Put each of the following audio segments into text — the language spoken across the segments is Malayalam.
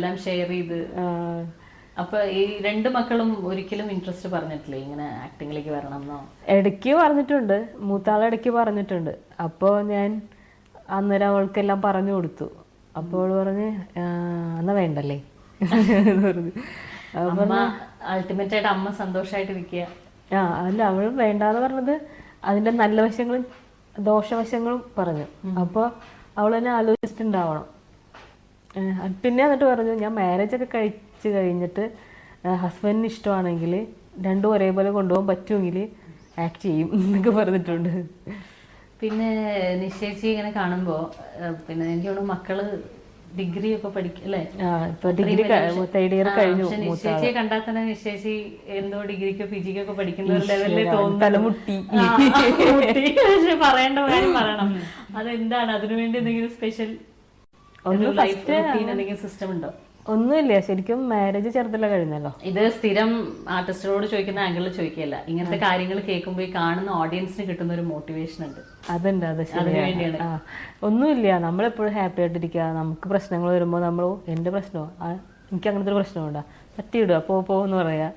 എല്ലാം ഷെയർ ചെയ്ത്. അപ്പൊ ഈ രണ്ട് മക്കളും ഒരിക്കലും ഇൻട്രസ്റ്റ് പറഞ്ഞിട്ടില്ലേ ഇങ്ങനെ ആക്ടിങ്ങിലേക്ക് വരണം എന്നോ? ഇടയ്ക്ക് പറഞ്ഞിട്ടുണ്ട്, മൂത്താളെ ഇടയ്ക്ക് പറഞ്ഞിട്ടുണ്ട്. അപ്പോൾ ഞാൻ അന്നേരം അവൾക്കെല്ലാം പറഞ്ഞു കൊടുത്തു. അപ്പോൾ അവള് പറഞ്ഞ് എന്നാ വേണ്ടല്ലേ പറഞ്ഞു. അൾട്ടിമേറ്റ് ആയിട്ട് അമ്മ സന്തോഷമായിട്ടിരിക്കുക. അല്ല, അവൾ വേണ്ടാന്ന് പറഞ്ഞത് അതിന്റെ നല്ല വശങ്ങളും ദോഷവശങ്ങളും പറഞ്ഞു. അപ്പോൾ അവൾ തന്നെ ആലോചിച്ചിട്ടുണ്ടാവണം. പിന്നെ എന്നിട്ട് പറഞ്ഞു, ഞാൻ മാരേജ് ഒക്കെ കഴിച്ച് കഴിഞ്ഞിട്ട് ഹസ്ബൻഡിന് ഇഷ്ടമാണെങ്കിൽ രണ്ടും ഒരേപോലെ കൊണ്ടുപോകാൻ പറ്റുമെങ്കിൽ ആക്ട് ചെയ്യും എന്നൊക്കെ പറഞ്ഞിട്ടുണ്ട്. പിന്നെ നിശ്ചയിച്ച് ഇങ്ങനെ കാണുമ്പോ പിന്നെ എനിക്ക് തോന്നുന്നു മക്കള് ഡിഗ്രി ഒക്കെ പഠിക്കും അല്ലേ? ഡിഗ്രി തേർഡ് ഇയർ കഴിഞ്ഞു. നിശ്ചയിച്ചിയെ കണ്ടാൽ തന്നെ നിശ്ചയിച്ച് എന്തോ ഡിഗ്രിക്കോ പിജിക്കോ പഠിക്കുന്ന ഒരു ലെവലിൽ തോന്നുന്നു. തലമുട്ടി. പക്ഷെ പറയേണ്ട കാര്യം പറയണം. അതെന്താണ് അതിനുവേണ്ടി എന്തെങ്കിലും സ്പെഷ്യൽ എന്തെങ്കിലും സിസ്റ്റം ഉണ്ടോ? ഒന്നുമില്ല, ശരിക്കും മാരേജ് ചെറുതല്ല കഴിഞ്ഞല്ലോ. ഇത് സ്ഥിരം ആർട്ടിസ്റ്റിനോട് ചോദിക്കുന്ന ആംഗിളിൽ ചോദിക്കല്ല, ഇങ്ങനത്തെ കാര്യങ്ങൾ കേൾക്കുമ്പോൾ ഈ കാണുന്ന ഓഡിയൻസിന് കിട്ടുന്ന ഒരു മോട്ടിവേഷൻ ഉണ്ട്. അതുണ്ട്, അത് ശരിയാണ്. ഒന്നുമില്ല, നമ്മളെപ്പോഴും ഹാപ്പി ആയിട്ടിരിക്കുക. നമുക്ക് പ്രശ്നങ്ങൾ വരുമ്പോൾ നമ്മൾ എന്റെ പ്രശ്നമോ എനിക്ക് അങ്ങനത്തെ ഒരു പ്രശ്നമുണ്ടോ തട്ടിയിടുക, പോന്ന് പറയാ.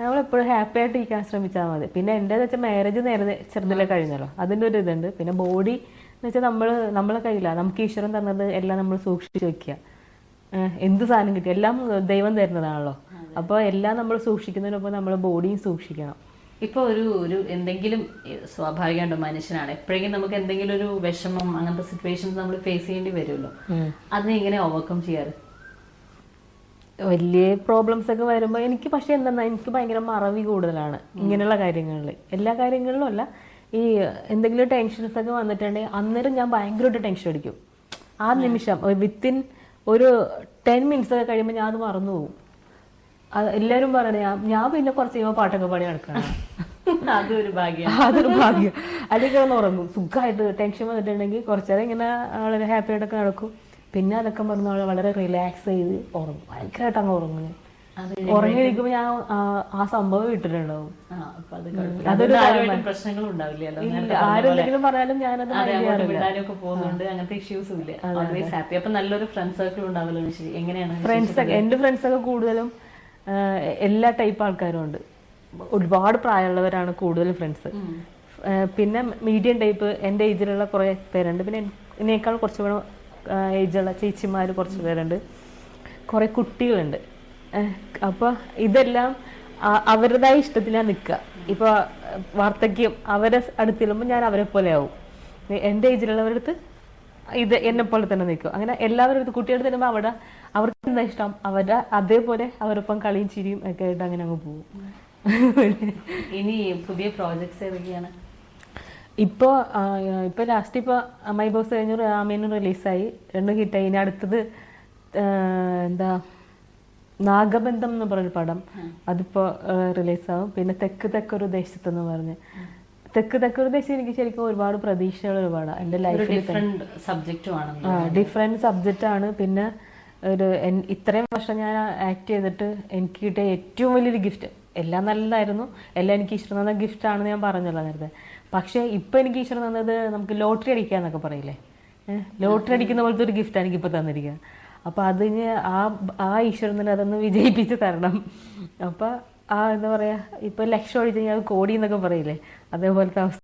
നമ്മളെപ്പോഴും ഹാപ്പി ആയിട്ടിരിക്കാൻ ശ്രമിച്ചാൽ മതി. പിന്നെ എൻ്റെ വെച്ചാൽ മാരേജ് നേരെ ചെറുതിലെ കഴിഞ്ഞല്ലോ, അതിൻ്റെ ഒരു ഇതുണ്ട്. പിന്നെ ബോഡി എന്ന് വെച്ചാൽ നമ്മളെ കയ്യിലാണ്, നമുക്ക് ഈശ്വരൻ തന്നത് എല്ലാം നമ്മൾ സൂക്ഷിച്ച് വെക്കുക. എന്ത് സാധനം കിട്ടി എല്ലാം ദൈവം തരുന്നതാണല്ലോ. അപ്പോൾ എല്ലാം നമ്മൾ സൂക്ഷിക്കുന്നതിനൊപ്പം നമ്മൾ ബോഡിയും സൂക്ഷിക്കണം. ഇപ്പൊ ഒരു എന്തെങ്കിലും സ്വാഭാവികമായിട്ട് മനുഷ്യനാണ്, എപ്പോഴെങ്കിലും നമുക്ക് എന്തെങ്കിലും ഒരു വിഷമം അങ്ങനത്തെ സിറ്റുവേഷൻസ് നമ്മൾ ഫേസ് ചെയ്യേണ്ടി വരുമല്ലോ. അതിനെ എങ്ങനെ ഓവർകം ചെയ്യാറ്? വലിയ പ്രോബ്ലംസ് ഒക്കെ വരുമ്പോൾ എനിക്ക് പക്ഷെ എന്താ, എനിക്ക് ഭയങ്കര മറവി കൂടുതലാണ് ഇങ്ങനെയുള്ള കാര്യങ്ങളിൽ. എല്ലാ കാര്യങ്ങളിലും അല്ല, ഈ എന്തെങ്കിലും ടെൻഷൻസ് ഒക്കെ വന്നിട്ടുണ്ടെങ്കിൽ അന്നേരം ഞാൻ ഭയങ്കരമായിട്ട് ടെൻഷൻ അടിക്കും. ആ നിമിഷം വിത്തിൻ ഒരു 10 minutes ഒക്കെ കഴിയുമ്പോൾ ഞാൻ അത് മറന്നു പോകും. എല്ലാവരും പറയണേ, ഞാൻ പിന്നെ കുറച്ച് കഴിയുമ്പോൾ പാട്ടൊക്കെ പാടി നടക്കണം. അതൊരു ഭാഗ്യം. അല്ലെങ്കിൽ ഒന്ന് ഉറങ്ങും സുഖമായിട്ട്. ടെൻഷൻ വന്നിട്ടുണ്ടെങ്കിൽ കുറച്ചേരം ഇങ്ങനെ വളരെ ഹാപ്പി ആയിട്ടൊക്കെ നടക്കും. പിന്നെ അതൊക്കെ പറഞ്ഞ വളരെ റിലാക്സ് ചെയ്ത് ഉറങ്ങും, ഭയങ്കരമായിട്ട് അങ്ങ് ഉറങ്ങും. ഞാൻ ഉറങ്ങിയിരിക്കുമ്പോൾ ഞാൻ ആ സംഭവം ഇട്ടിട്ടുണ്ടാവും. ആരെന്തെങ്കിലും പറഞ്ഞാലും ഞാനത് നല്ലൊരു ഫ്രണ്ട് സർക്കിൾ ഉണ്ടാവല്ലോ. എങ്ങനെയാണ് എന്റെ ഫ്രണ്ട്സ് ഒക്കെ കൂടുതലും എല്ലാ ടൈപ്പ് ആൾക്കാരും ഉണ്ട്. ഒരുപാട് പ്രായമുള്ളവരാണ് കൂടുതലും ഫ്രണ്ട്സ്. പിന്നെ മീഡിയം ടൈപ്പ് എൻ്റെ ഏജിലുള്ള കുറേ പേരുണ്ട്. പിന്നെ എന്നേക്കാൾ കുറച്ചുകൂടെ ഏജുള്ള ചേച്ചിമാർ കുറച്ച് പേരുണ്ട്. കുറേ കുട്ടികളുണ്ട്. അപ്പോൾ ഇതെല്ലാം അവരുടേതായ ഇഷ്ടത്തിലാണ് നിൽക്കുക. ഇപ്പോൾ വാർദ്ധക്യം അവരെ അടുത്തിടുമ്പോൾ ഞാൻ അവരെ പോലെ ആവും. എൻ്റെ ഏജിലുള്ളവരുടെ അടുത്ത് ഇത് എന്നെ പോലെ തന്നെ നിൽക്കും. അങ്ങനെ എല്ലാവരുടെ അടുത്ത് കുട്ടികളുടെ തരുമ്പോൾ അവിടെ അവർക്ക് എന്താ ഇഷ്ടം അവരുടെ അതേപോലെ അവരൊപ്പം കളിയും ചിരിയും ഒക്കെ ആയിട്ട് അങ്ങനെ അങ്ങ് പോകും. ഇനി പുതിയ പ്രോജക്ട്സ് ഏതൊക്കെയാണ്? ഇപ്പോൾ ലാസ്റ്റ് ഇപ്പോൾ മൈ ബോസ് കഴിഞ്ഞു, രാമേനും റിലീസായി, 2 ഹിറ്റായി. ഇനി അടുത്തത് എന്താ നാഗബന്ധം എന്ന് പറഞ്ഞൊരു പടം, അതിപ്പോൾ റിലീസാവും. പിന്നെ തെക്കൊരു ദേശത്തെന്ന് പറഞ്ഞ് തെക്കൊരു ദേശം എനിക്ക് ശരിക്കും ഒരുപാട് പ്രതീക്ഷകൾ ഒരുപാടാണ് എൻ്റെ ലൈഫിൽ. ഡിഫറെൻറ്റ് സബ്ജക്റ്റാണ്. പിന്നെ ഇത്രയും വർഷം ഞാൻ ആക്ട് ചെയ്തിട്ട് എനിക്ക് കിട്ടിയ ഏറ്റവും വലിയൊരു ഗിഫ്റ്റ്, എല്ലാം നല്ലതായിരുന്നു, എല്ലാം എനിക്ക് ഇഷ്ടം തന്ന ഗിഫ്റ്റാണെന്ന് ഞാൻ പറഞ്ഞല്ലോ നേരത്തെ. പക്ഷേ ഇപ്പം എനിക്ക് ഇഷ്ടം തന്നത്, നമുക്ക് ലോട്ടറി അടിക്കുക എന്നൊക്കെ പറയില്ലേ, ലോട്ടറി അടിക്കുന്ന പോലത്തെ ഒരു ഗിഫ്റ്റാണ് എനിക്കിപ്പോൾ തന്നിരിക്കുക. അപ്പോൾ അതിന് ആ ഈശ്വരനെ അതൊന്ന് വിജയിപ്പിച്ച് തരണം. അപ്പോൾ എന്താ പറയുക, ഇപ്പോൾ ലക്ഷം അടിച്ച് കഴിഞ്ഞാൽ കോടി എന്നൊക്കെ പറയില്ലേ, അതേപോലത്തെ അവസ്ഥ.